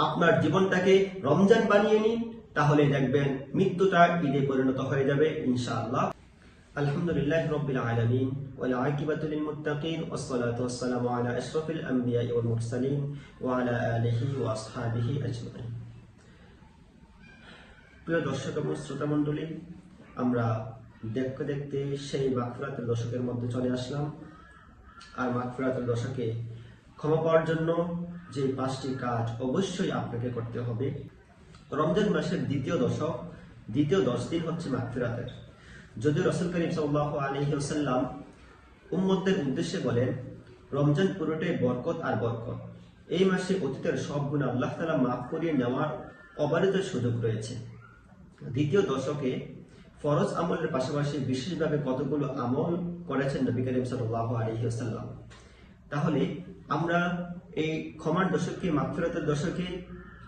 আপনার জীবনটাকে রমজান বানিয়ে নিন, তাহলে দেখবেন মৃত্যুটা ঈদে পরিণত হয়ে যাবে ইনশাআল্লাহ। আলহামদুলিল্লাহি রাব্বিল আলামিন ওয়াল আকিবাতু লিল মুত্তাকিন ওয়াসসালাতু ওয়াসসালামু আলা আশরাফিল আমবিয়া ওয়াল মুরসালিন ওয়া আলা আলিহি ওয়া আসহাবিহি আজমাইন। প্রিয় দর্শক এবং শ্রোতা মণ্ডলী, আমরা দেখতে দেখতে সেই মাগফিরাতের দশকের মধ্যে চলে আসলাম। আর মাগফিরাতের দশকে ক্ষমা পাওয়ার জন্য যে 5টি কাজ অবশ্যই আপনাকে করতে হবে। রমজান মাসের দ্বিতীয় 10 দিন হচ্ছে মাগফিরাতের। যদিও রাসূল করিম সাল্লাল্লাহু আলাইহি ওয়াসাল্লাম উম্মতের উদ্দেশ্যে বলেন, রমজান পুরোটাই বরকত আর বরকত। এই মাসে অতীতের সব গুনাহ আল্লাহ তাআলা মাফ করিয়ে নেওয়ার অবারিত সুযোগ রয়েছে। দ্বিতীয় দশকে ফরজ আমলের পাশাপাশি বিশেষভাবে কতগুলো আমল করেছেন নবী করিম সাল্লাল্লাহু আলাইহি ওয়াসাল্লাম। তাহলে আমরা এই ক্ষমার দশকে, মাগফিরাতের দশকে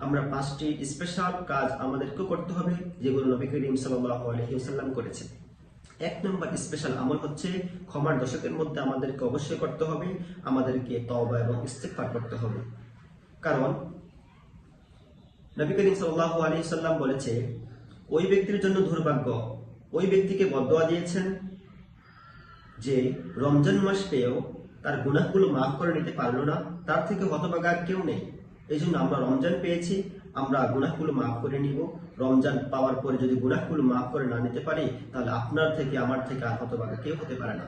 আমরা 5টি স্পেশাল কাজ আমাদেরকে করতে হবে, যেগুলো নবী করিম সাল্লাল্লাহু আলাইহি ওয়াসাল্লাম করেছেন। 1 নম্বর স্পেশাল আমল হচ্ছে ক্ষমার দশকের মধ্যে আমাদেরকে অবশ্যই করতে হবে, আমাদেরকে তওবা এবং ইস্তিগফার করতে হবে। কারণ নবী করিম সাল্লাল্লাহু আলাইহি ওয়াসাল্লাম বলেছে, ওই ব্যক্তির জন্য দুর্ভাগ্য, ওই ব্যক্তিকে বদদোয়া দিয়েছেন যে রমজান মাস পেয়েও তার গুনাহগুলো মাফ করে নিতে পারলো না, তার থেকে হতভাগা আর কেউ নেই। এই জন্য আমরা রমজান পেয়েছি, আমরা গুনাহগুলো মাফ করে নিব। রমজান পাওয়ার পরে যদি গুনাহগুলো মাফ করে না নিতে পারি, তাহলে আপনার থেকে আমার থেকে আর হতভাগা কেউ হতে পারে না।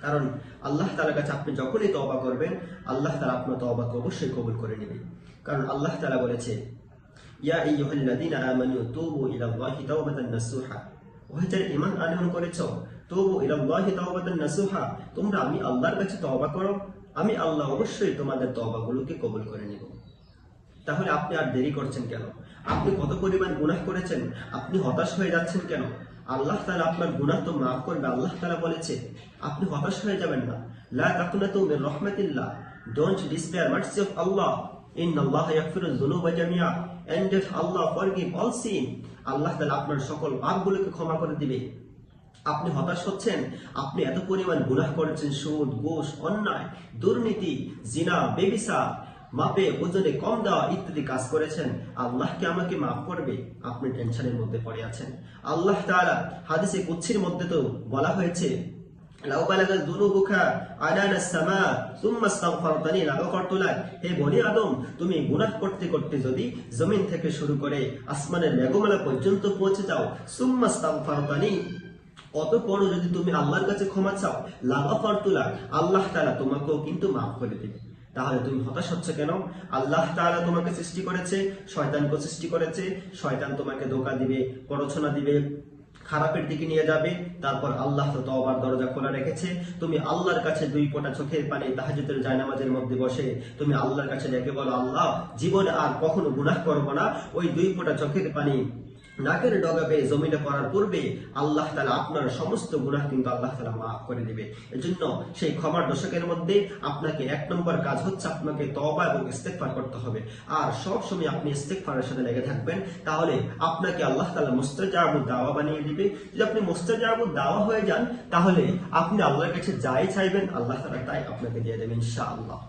কারণ আল্লাহ তাআলার কাছে আপনি যখনই তওবা করবেন, আল্লাহ তাআলা আপনার তওবাকে অবশ্যই কবুল করে নেবেন। কারণ আল্লাহ তাআলা বলেছে, ইয়া আইয়ুহাল্লাযীনা আমানু তুবু ইলাল্লাহি তাওবাতান নাসুহা, ওহে যারা ঈমান আনয়ন করেছো, তুবু ইলাল্লাহি তাওবাতান নাসুহা, তোমরা আমি আল্লাহর কাছে তওবা করো, আমি আল্লাহ অবশ্যই তোমাদের তওবাগুলোকে কবুল করে নেব। তাহলে আপনি আর দেরি করছেন কেন? আপনি কত পরিমাণ গুনাহ করেছেন, আপনি হতাশ হয়ে যাচ্ছেন কেন? আল্লাহ তাআলা আপনার গুনাহ তো মাফ করবে। আল্লাহ তাআলা বলেছে, আপনি হতাশ হয়ে যাবেন না। লা তাকুনাতু মির রাহমাতিল্লাহ, ডোন্ট ডিসপেয়ার মার্সি অফ আল্লাহ, ইন্নাল্লাহা ইয়াগফিরুয যুনুবা জামিআ, and that Allah forgive all sin। আল্লাহ তাআলা আপনার সকল পাপগুলোকে ক্ষমা করে দিবে। আপনি হতাশ হচ্ছেন, আপনি এত পরিমাণ গুনাহ করেছেন, সুদ, ঘুষ, অন্যায়, দুর্নীতি, জিনা, ব্যভিচার, মাপে ওজনে কম দেওয়া ইত্যাদি কাজ করেছেন, আল্লাহ কি আমাকে মাফ করবে? আপনি টেনশনের মধ্যে পড়ে আছেন। আল্লাহ তাআলা হাদিসে কুদসির মধ্যে তো বলা হয়েছে, লাউ বালাগাত যুনুবুকা আনানাস সামা সুম্মা ইস্তাগফারতানি লাগাফারতু লাক, হে বনি আদম, তুমি গুনাহ করতে করতে যদি জমিন থেকে শুরু করে আসমানের মেঘমালা পর্যন্ত পৌঁছে যাও, সুম্মা ইস্তাগফারতানি, অতঃপর যদি তুমি আল্লাহর কাছে ক্ষমা চাও, লাগাফারতু লাক, আল্লাহ তাআলা তোমাকেও কিন্তু মাফ করে দেবে। তাহলে তুমি হতাশ হচ্ছ কেন? আল্লাহ তাআলা তোমাকে সৃষ্টি করেছে, শয়তানকে সৃষ্টি করেছে, শয়তান তোমাকে ধোঁকা দিবে, প্ররোচনা দিবে, খারাপের দিকে নিয়ে যাবে। তারপর আল্লাহ তো তওবার দরজা খোলা রেখেছে। তুমি আল্লাহর কাছে 2 ফোঁটা চোখের পানি তাহাজ্জুদের জায়নামাজের মধ্যে বসে তুমি আল্লাহর কাছে ডেকে বলো, আল্লাহ, জীবনে আর কখনো গুনাহ করব না। ওই 2 ফোঁটা চোখের পানি নাকের ডগা বেয়ে জমিনে পড়ার পূর্বে আল্লাহ তাআলা আপনার সমস্ত গুনাহ কিন্তু আল্লাহ তাআলা মাফ করে দিবে। এজন্য সেই ক্ষমার দশকের মধ্যে আপনাকে 1 নম্বর কাজ হচ্ছে আপনাকে তওবা এবং ইস্তিগফার করতে হবে। আর সব সময় আপনি ইস্তিগফারের সাথে লেগে থাকবেন, তাহলে আপনাকে আল্লাহ তাআলা মুস্তাজাবুদ দাওয়া বানিয়ে দিবে। যদি আপনি মুস্তাজাবুদ দাওয়া হয়ে যান, তাহলে আপনি আল্লাহর কাছে যাই চাইবেন আল্লাহ তাআলা তাই আপনাকে দিয়ে দেবেন ইনশাআল্লাহ।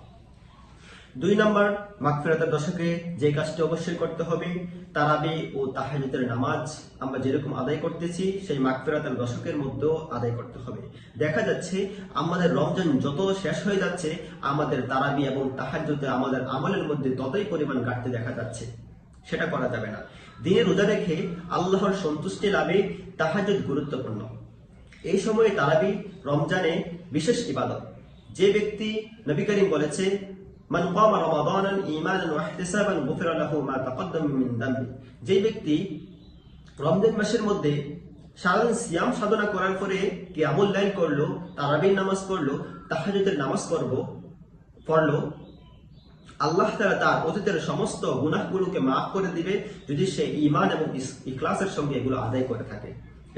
2 নম্বর মাগফিরাতের দশকে যে কাজটি অবশ্যই করতে হবে, তারাবি ও তাহাজ্জুদের নামাজ আমরা যেরকম আদায় করতেছি, সেই মাগফিরাতের দশকের মধ্যেও আদায় করতে হবে। দেখা যাচ্ছে আমাদের রমজান যত শেষ হয়ে যাচ্ছে, আমাদের তারাবি এবং তাহাজ্জুদে আমাদের আমলের মধ্যে ততই পরিমাণ ঘাটতি দেখা যাচ্ছে। সেটা করা যাবে না। দিনে রোজা রেখে আল্লাহর সন্তুষ্টি লাভে তাহাজ্জুদ গুরুত্বপূর্ণ। এই সময়ে তারাবি রমজানে বিশেষ ইবাদত। যে ব্যক্তি, নবী করিম বলেছে, মান কামা রমাদানান ঈমানান ওয়া ইহতিসাবান গুফিরা লাহু মা তাকদ্দাম মিন যামবি, যে ব্যক্তি রমজান মাসের মধ্যে সারাদিন সিয়াম সাধনা করার পরে কিয়ামুল লাইল করলো, তারাবির নামাজ পড়লো, তাহাজ্জুদের নামাজ পড়লো, আল্লাহ তাআলা তার অতীতের সমস্ত গুনাহগুলোকে মাফ করে দিবে, যদি সে ঈমান এবং ইখলাসের সঙ্গে এগুলো আদায় করে থাকে।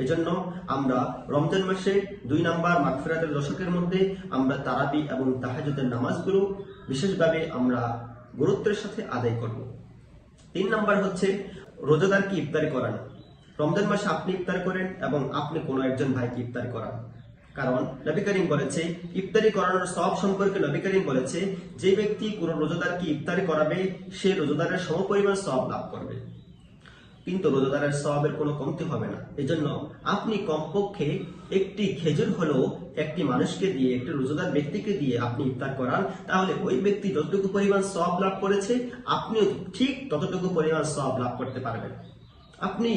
এজন্য আমরা রমজান মাসে 2 নম্বর মাগফিরাতের দশকের মধ্যে আমরা তারাবি এবং তাহাজ্জুদের নামাজগুলো বিশেষভাবে আমরা গুরুত্বের সাথে আদায় করব। 3 নম্বর হচ্ছে রোজাদারকে ইফতারি করানো। রমজান মাসে আপনি ইফতার করেন এবং আপনি কোনো একজন ভাইকে ইফতার করান। কারণ নবী করিম বলেছে, ইফতারি করানোর সওয়াব সম্পর্কে নবী করিম বলেছে, যে ব্যক্তি কোন রোজাদারকে ইফতারি করাবে সে রোজাদারের সমপরিমাণ সওয়াব লাভ করবে, কিন্তু রোজাদারের সওয়াবের কোনো কমতি হবে না। এজন্য আপনি কমপক্ষে একটি খেজুর হলেও একটি মানুষকে দিয়ে, একটি রোজাদার ব্যক্তিকে দিয়ে আপনি ইফতার করান, তাহলে ওই ব্যক্তি যতটুকু পরিমাণ সওয়াব লাভ করেছে আপনিও ঠিক ততটুকু পরিমাণ সওয়াব লাভ করতে পারবেন। আপনি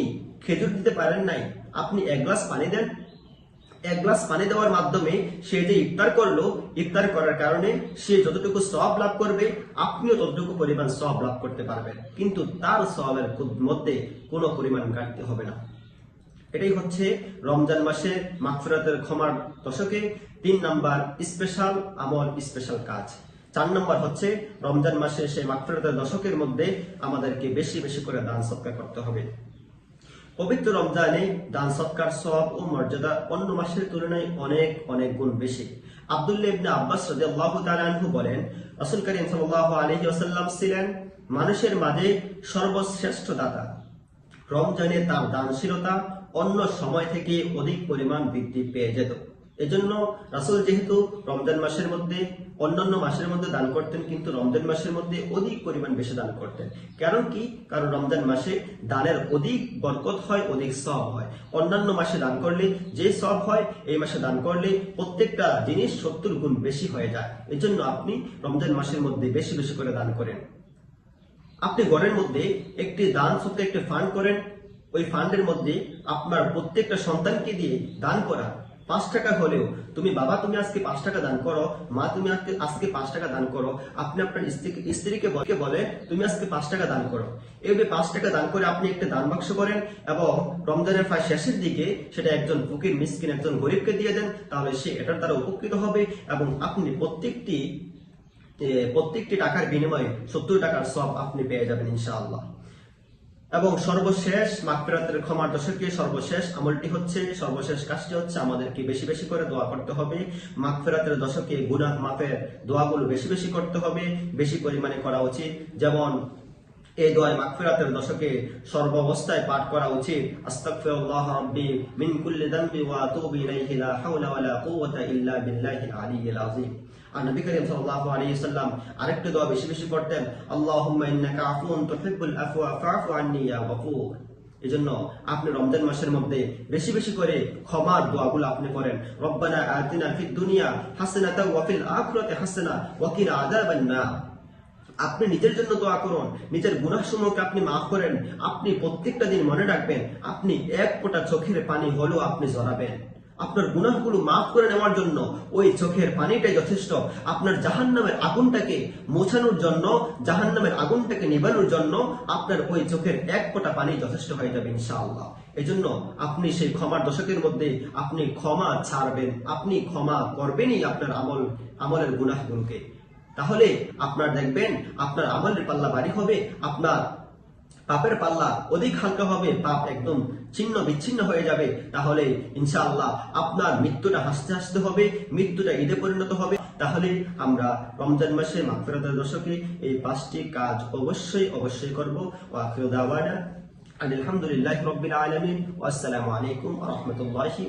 খেজুর দিতে পারেন নাই, আপনি এক গ্লাস পানি দেন, এক গ্লাস পানি দেওয়ার মাধ্যমে সে যে ইফতার করলো, ইফতার করার কারণে সে যতটুকু সওয়াব লাভ করবে আপনিও ততটুকু পরিমাণ সওয়াব লাভ করতে পারবেন, কিন্তু তার সওয়াবের মধ্যে কোনো পরিমাণ ঘাটতি হবে না। এটাই হচ্ছে রমজান মাসে মাগফিরাতের ক্ষমার দশকে 3 নাম্বার স্পেশাল আমল, স্পেশাল কাজ। 4 নাম্বার হচ্ছে রমজান মাসে সেই মাগফিরাতের দশকের মধ্যে আমাদেরকে বেশি বেশি করে দান সদকা করতে হবে। পবিত্র রমজানে দান সৎকার সওয়াব ও মর্যাদা অন্য মাসের তুলনায় অনেক অনেক গুণ বেশি। আব্দুল্লাহ ইবনে আব্বাস রাদিয়াল্লাহু তাআলা আনহু বলেন, রাসূল করিম সাল্লাল্লাহু আলাইহি ওয়াসাল্লাম ছিলেন মানুষের মাঝে সর্বশ্রেষ্ঠ দাতা। রমজানে তার দানশীলতা অন্য সময় থেকে অধিক পরিমাণ বৃদ্ধি পেয়ে যেত। এজন্য রাসূল যেহেতু রমজান মাসের মধ্যে অন্যান্য মাসের মধ্যে দান করতেন, কিন্তু রমজান মাসের মধ্যে অধিক পরিমাণ বেশি দান করতেন। কারণ কি? কারণ রমজান মাসে দানের অধিক বরকত হয়, অধিক সওয়াব হয়। অন্যান্য মাসে দান করলে যে সওয়াব হয়, এই মাসে দান করলে প্রত্যেকটা জিনিস 70 গুণ বেশি হয়ে যায়। এজন্য আপনি রমজান মাসের মধ্যে বেশি বেশি করে দান করেন। আপনি ঘরের মধ্যে একটি দান সৎকার একটি ফান্ড করেন, ওই ফান্ডের মধ্যে আপনার প্রত্যেকটা সন্তানকে দিয়ে দান করা। 5 টাকা হলেও তুমি বাবা তুমি আজকে 5 টাকা দান করো, মা তুমি আজকে 5 টাকা দান করো, আপনি আপনার স্ত্রীকে বলে তুমি আজকে 5 টাকা দান করো। এইভাবে 5 টাকা দান করে আপনি একটা দান বাক্স করেন এবং রমজানের প্রায় শেষের দিকে সেটা একজন ফকির মিসকিন, একজন গরিবকে দিয়ে দেন, তাহলে সে এটার দ্বারা উপকৃত হবে এবং আপনি প্রত্যেকটি টাকার বিনিময়ে 70 টাকার সওয়াব আপনি পেয়ে যাবেন ইনশাআল্লাহ। এবং সর্বশেষ মাগফিরাতের ক্ষমার দশকে সর্বশেষ আমলটি হচ্ছে, সর্বশেষ কাজটি হচ্ছে আমাদেরকে বেশি বেশি করে দোয়া করতে হবে। মাগফিরাতের দশকে গুনাহ মাফের দোয়াগুলো বেশি বেশি করতে হবে, বেশি পরিমাণে করা উচিত। যেমন এই দোয়া মাগফিরাতের দশকে সর্বাবস্থায় পাঠ করা উচিত। আস্তাগফিরুল্লাহ রাব্বি মিন কুল্লি যামবি ওয়া আতুবু ইলাইহি লা হাওলা ওয়া লা কুওয়াতা ইল্লা বিল্লাহিল আলিয়্যিল আযীম। আর নবী করিম সাল্লাল্লাহু আলাইহি ওয়াসাল্লাম আরেকটা দোয়া বেশি বেশি করতেন, আল্লাহুম্মা ইন্নাকা আফুউন তুহিব্বুল আফওয়া ফা'ফু আন্নি ইয়া গফুর। এজন্য আপনি রমজান মাসের মধ্যে বেশি বেশি করে ক্ষমার দোয়াগুলো আপনি করেন। রব্বানা আতিনা ফিদ দুনিয়া হাসানাতাও ওয়া ফিল আখিরাতি হাসানা ওয়া কিনা আযাবান নার। আপনি নিজের জন্য দোয়া করুন, নিজের গুনাহসমূহকে আপনি মাফ করেন। আপনি প্রত্যেকটা দিন মনে রাখবেন, আপনি এক ফোঁটা চোখের পানি হলেও আপনি ঝরাবেন। আপনার গুনাহগুলো মাফ করে নেওয়ার জন্য ওই চোখের পানিটাই যথেষ্ট। আপনার জাহান্নামের আগুনটাকে মোছানোর জন্য, জাহান্নামের আগুনটাকে নিবানোর জন্য আপনার ওই চোখের এক ফোঁটা পানি যথেষ্ট হয়ে যাবে ইনশাআল্লাহ। এজন্য আপনি সেই ক্ষমার দশকের মধ্যে আপনি ক্ষমা ছাড়বেন, আপনি ক্ষমা করবেনই আপনার আমলের গুনাহগুলোকে। তাহলে আপনার দেখবেন আপনার আমলের পাল্লা ভারী হবে, আপনার পাপের পাল্লা অধিক হালকা হবে, পাপ একদম ছিন্ন বিচ্ছিন্ন হয়ে যাবে। তাহলে ইনশাআল্লাহ আপনার মৃত্যুটা হাসতে হাসতে হবে, মৃত্যুটা ঈদে পরিণত হবে। তাহলে আমরা রমজান মাসে মাগফিরাতের দশকে এই 5টি কাজ অবশ্যই করব। ওয়া আখিরু দাওয়ানা আলহামদুলিল্লাহি রাব্বিল আলামিন ওয়া আসসালামু আলাইকুম ওয়া রাহমাতুল্লাহি।